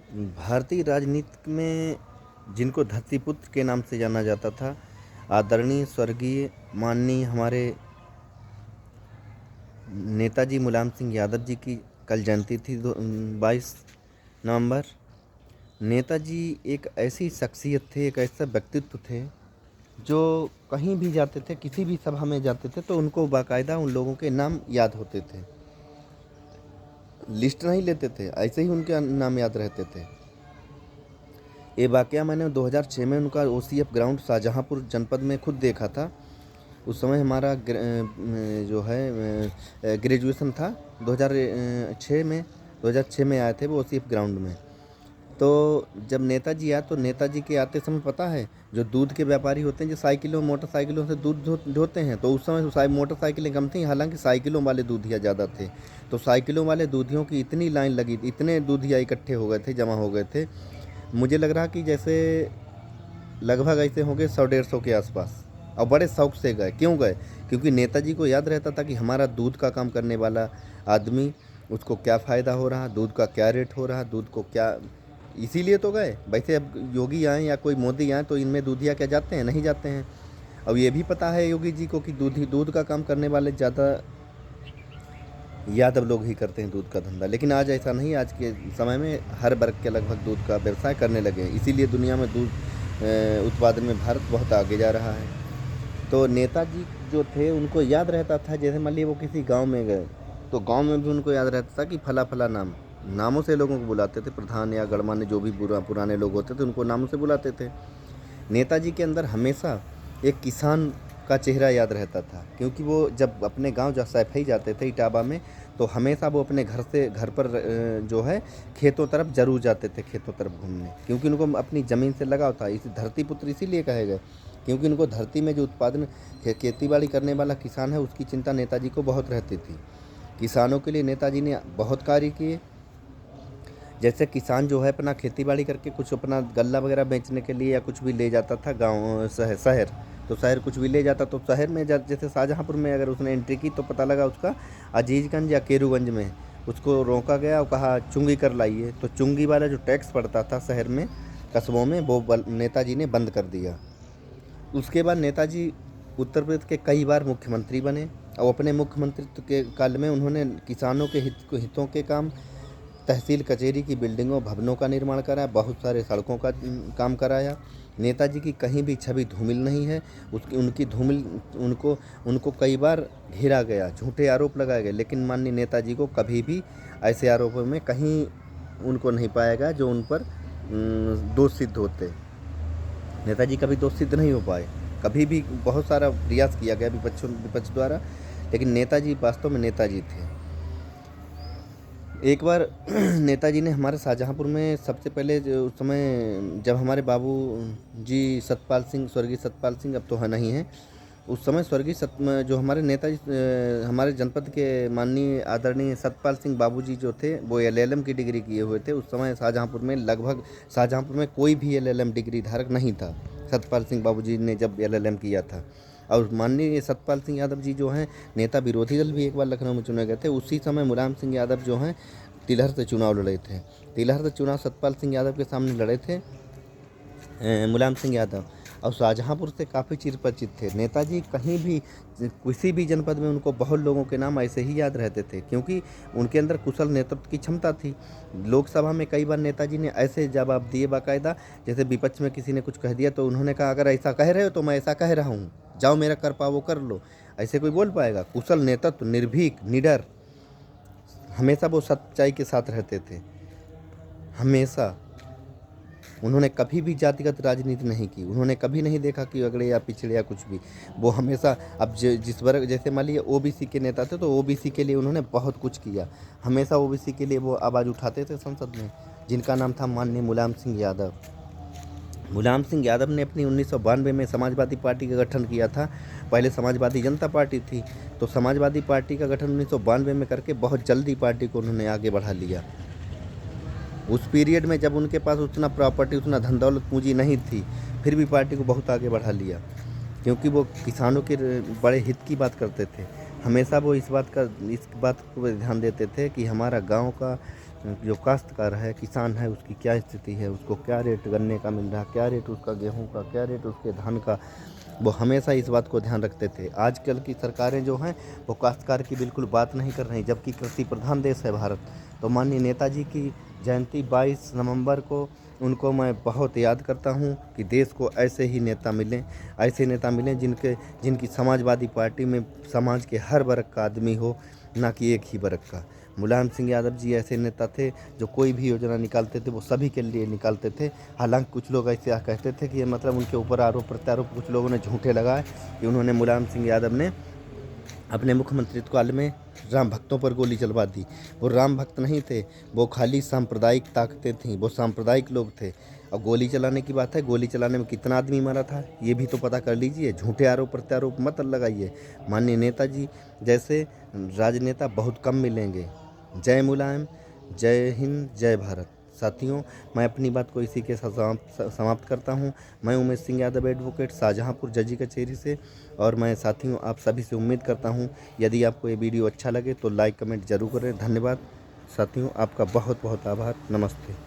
भारतीय राजनीति में जिनको धरतीपुत्र के नाम से जाना जाता था, आदरणीय स्वर्गीय माननीय हमारे नेताजी मुलायम सिंह यादव जी की कल जयंती थी 22 नवंबर। नेताजी एक ऐसी शख्सियत थे, एक ऐसा व्यक्तित्व थे जो कहीं भी जाते थे, किसी भी सभा में जाते थे तो उनको बाकायदा उन लोगों के नाम याद होते थे। लिस्ट नहीं लेते थे, ऐसे ही उनके नाम याद रहते थे। ये वाकया मैंने 2006 में उनका OCF ग्राउंड शाहजहाँपुर जनपद में खुद देखा था। उस समय हमारा जो है ग्रेजुएशन था 2006 में आए थे वो OCF ग्राउंड में। तो जब नेताजी आए तो नेताजी के आते समय पता है जो दूध के व्यापारी होते हैं जो साइकिलों मोटरसाइकिलों से दूध ढोते हैं, तो उस समय मोटरसाइकिलें कम थी, हालांकि साइकिलों वाले दूधिया ज़्यादा थे। तो साइकिलों वाले दूधियों की इतनी लाइन लगी, इतने दूधिया इकट्ठे हो गए थे, जमा हो गए थे, मुझे लग रहा कि जैसे लगभग ऐसे होंगे 100-150 के आसपास। और बड़े शौक से गए। क्यों गए? क्योंकि नेताजी को याद रहता था कि हमारा दूध का काम करने वाला आदमी, उसको क्या फ़ायदा हो रहा, दूध का क्या रेट हो रहा, दूध को क्या, इसीलिए तो गए। वैसे अब योगी आए या कोई मोदी आए तो इनमें दूधिया क्या जाते हैं? नहीं जाते हैं। अब ये भी पता है योगी जी को कि दूध का काम करने वाले ज़्यादा यादव लोग ही करते हैं दूध का धंधा। लेकिन आज ऐसा नहीं, आज के समय में हर वर्ग के लगभग दूध का व्यवसाय करने लगे हैं। इसीलिए दुनिया में दूध उत्पादन में भारत बहुत आगे जा रहा है। तो नेताजी जो थे उनको याद रहता था, जैसे मान लीजिए वो किसी गांव में गए तो गांव में भी उनको याद रहता था कि फला फला नामों से लोगों को बुलाते थे। प्रधान या गणमान्य जो भी पुराने लोग होते थे उनको नामों से बुलाते थे। नेताजी के अंदर हमेशा एक किसान का चेहरा याद रहता था, क्योंकि वो जब अपने गांव सैफई जाते थे इटावा में, तो हमेशा वो अपने घर पर जो है खेतों तरफ जरूर जाते थे, खेतों तरफ घूमने, क्योंकि उनको अपनी ज़मीन से लगाव था। इसी धरती पुत्र इसीलिए कहे गए क्योंकि उनको धरती में जो उत्पादन खेती-बाड़ी करने वाला किसान है उसकी चिंता नेताजी को बहुत रहती थी। किसानों के लिए नेताजी ने बहुत कार्य किए। जैसे किसान जो है अपना खेती-बाड़ी करके कुछ अपना गल्ला वगैरह बेचने के लिए या कुछ भी ले जाता था गाँव शहर, तो शहर कुछ भी ले जाता तो शहर में जैसे शाहजहाँपुर में अगर उसने एंट्री की तो पता लगा उसका अजीज़गंज या केरूगंज में, उसको रोका गया और कहा चुंगी कर लाइए। तो चुंगी वाला जो टैक्स पड़ता था शहर में, कस्बों में, वो नेताजी ने बंद कर दिया। उसके बाद नेताजी उत्तर प्रदेश के कई बार मुख्यमंत्री बने और अपने मुख्यमंत्रित्व के काल में उन्होंने किसानों के हितों के काम, तहसील कचहरी की बिल्डिंगों भवनों का निर्माण कराया, बहुत सारे सड़कों का काम कराया। नेताजी की कहीं भी छवि धूमिल नहीं है। उनकी धूमिल उनको कई बार घेरा गया, झूठे आरोप लगाए गए, लेकिन माननीय नेताजी को कभी भी ऐसे आरोपों में कहीं उनको नहीं पाया गया जो उन पर दोष सिद्ध होते। नेताजी कभी दोष सिद्ध नहीं हो पाए, कभी भी बहुत सारा प्रयास किया गया विपक्ष द्वारा, लेकिन नेताजी वास्तव में नेताजी थे। एक बार नेताजी ने हमारे शाहजहाँपुर में सबसे पहले उस समय जब हमारे बाबू जी स्वर्गीय सतपाल सिंह अब तो है नहीं हैं, उस समय जो हमारे नेताजी हमारे जनपद के माननीय आदरणीय सतपाल सिंह बाबूजी जो थे वो LLM की डिग्री किए हुए थे। उस समय शाहजहाँपुर में कोई भी LLM डिग्री धारक नहीं था। सतपाल सिंह बाबूजी ने जब LLM किया था, और माननीय सतपाल सिंह यादव जी जो हैं नेता विरोधी दल भी एक बार लखनऊ में चुने गए थे। उसी समय मुलायम सिंह यादव जो हैं तिलहर से चुनाव लड़े थे। तिलहर से चुनाव सतपाल सिंह यादव के सामने लड़े थे मुलायम सिंह यादव, और शाहजहाँपुर से काफ़ी चिरपरिचित थे। नेताजी कहीं भी किसी भी जनपद में उनको बहुत लोगों के नाम ऐसे ही याद रहते थे, क्योंकि उनके अंदर कुशल नेतृत्व की क्षमता थी। लोकसभा में कई बार नेताजी ने ऐसे जवाब दिए बाकायदा, जैसे विपक्ष में किसी ने कुछ कह दिया तो उन्होंने कहा अगर ऐसा कह रहे हो तो मैं ऐसा कह रहा हूँ, जाओ मेरा कर पाओ कर लो। ऐसे कोई बोल पाएगा? कुशल नेतृत्व, निर्भीक, निडर, हमेशा वो सच्चाई के साथ रहते थे। हमेशा उन्होंने कभी भी जातिगत राजनीति नहीं की। उन्होंने कभी नहीं देखा कि अगड़े या पिछड़े या कुछ भी। वो हमेशा अब जिस वर्ग, जैसे मान लीजिए OBC के नेता थे तो OBC के लिए उन्होंने बहुत कुछ किया। हमेशा OBC के लिए वो आवाज़ उठाते थे संसद में, जिनका नाम था माननीय मुलायम सिंह यादव। मुलायम सिंह यादव ने अपनी 1992 में समाजवादी पार्टी का गठन किया था। पहले समाजवादी जनता पार्टी थी, तो समाजवादी पार्टी का गठन 1992 में करके बहुत जल्दी पार्टी को उन्होंने आगे बढ़ा लिया। उस पीरियड में जब उनके पास उतना प्रॉपर्टी, उतना धन दौलत पूंजी नहीं थी, फिर भी पार्टी को बहुत आगे बढ़ा लिया, क्योंकि वो किसानों के बड़े हित की बात करते थे। हमेशा वो इस बात को ध्यान देते थे कि हमारा गांव का जो काश्तकार है, किसान है, उसकी क्या स्थिति है, उसको क्या रेट गन्ने का मिल रहा, क्या रेट उसका गेहूं का, क्या रेट उसके धान का, वो हमेशा इस बात को ध्यान रखते थे। आजकल की सरकारें जो हैं वो काश्तकार की बिल्कुल बात नहीं कर रही, जबकि कृषि प्रधान देश है भारत। तो माननीय नेताजी की जयंती 22 नवंबर को, उनको मैं बहुत याद करता हूं कि देश को ऐसे ही नेता मिलें, ऐसे नेता मिलें जिनकी समाजवादी पार्टी में समाज के हर वर्ग का आदमी हो, ना कि एक ही वर्ग का। मुलायम सिंह यादव जी ऐसे नेता थे जो कोई भी योजना निकालते थे वो सभी के लिए निकालते थे। हालांकि कुछ लोग ऐसे कहते थे कि मतलब उनके ऊपर आरोप प्रत्यारोप कुछ लोगों ने झूठे लगाए कि उन्होंने, मुलायम सिंह यादव ने अपने मुख्यमंत्रित्व काल में राम भक्तों पर गोली चलवा दी। वो राम भक्त नहीं थे, वो खाली सांप्रदायिक ताकतें थीं, वो सांप्रदायिक लोग थे। और गोली चलाने की बात है, गोली चलाने में कितना आदमी मरा था ये भी तो पता कर लीजिए। झूठे आरोप प्रत्यारोप मत लगाइए। माननीय नेताजी जैसे राजनेता बहुत कम मिलेंगे। जय मुलायम, जय हिंद, जय भारत। साथियों, मैं अपनी बात को इसी के साथ समाप्त करता हूं। मैं उमेश सिंह यादव, एडवोकेट, शाहजहांपुर जजी कचहरी से। और मैं साथियों आप सभी से उम्मीद करता हूं, यदि आपको ये वीडियो अच्छा लगे तो लाइक कमेंट जरूर करें। धन्यवाद साथियों, आपका बहुत बहुत आभार। नमस्ते।